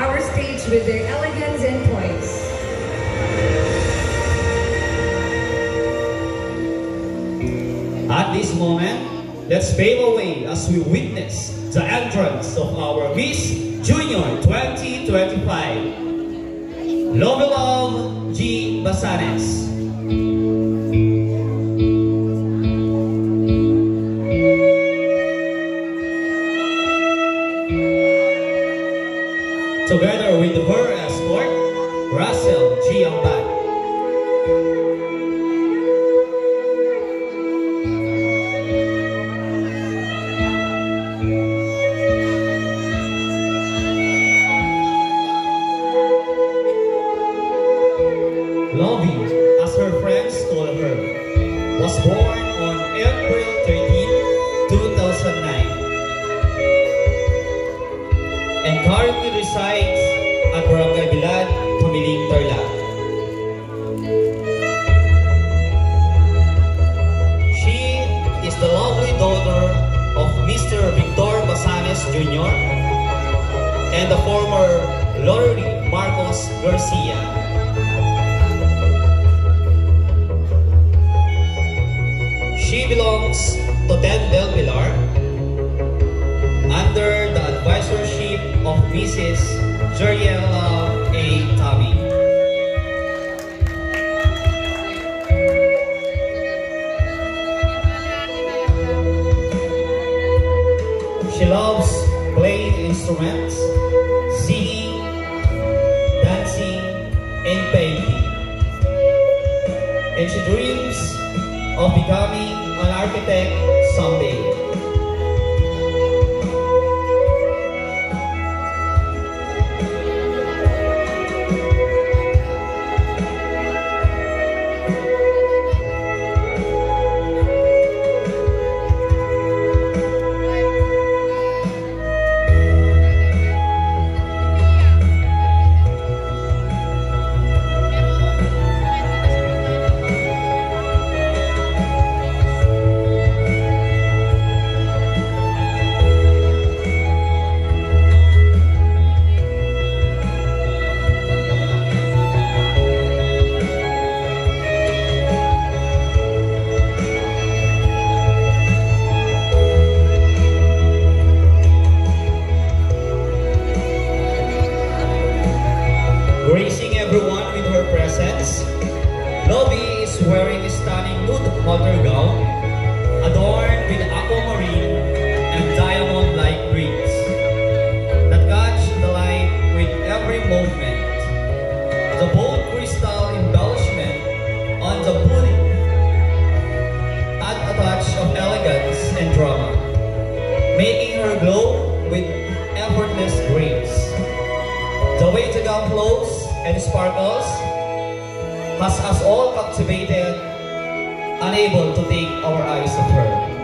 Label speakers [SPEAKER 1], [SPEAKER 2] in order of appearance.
[SPEAKER 1] our stage with their elegance and poise.
[SPEAKER 2] At this moment, let's pave a way as we witness the entrance of our Miss Junior 2025, Lovelove G. Basanes. Together with her escort, Russell G. Ambag. Lovey, as her friends call her, was born on April 13, 2009 and currently resides at Barangay Bilad, Camiling, Tarlac. She is the lovely daughter of Mr. Victor Basanes Jr. and the former Lorry Marcos Garcia. She belongs to Ten Del Pilar under the advisorship of Mrs. Jeriela A. Tabi. She loves playing instruments, singing, dancing, and painting. And she dreams of becoming an architect someday. Gracing everyone with her presence, Lovey is wearing a stunning nude halter gown adorned with aquamarine and diamond-like rings that catch the light with every movement. The bold crystal embellishment on the booty add a touch of elegance and drama, making her glow with effortless grace. The way the gown flows and sparkles has us all captivated, unable to take our eyes off her.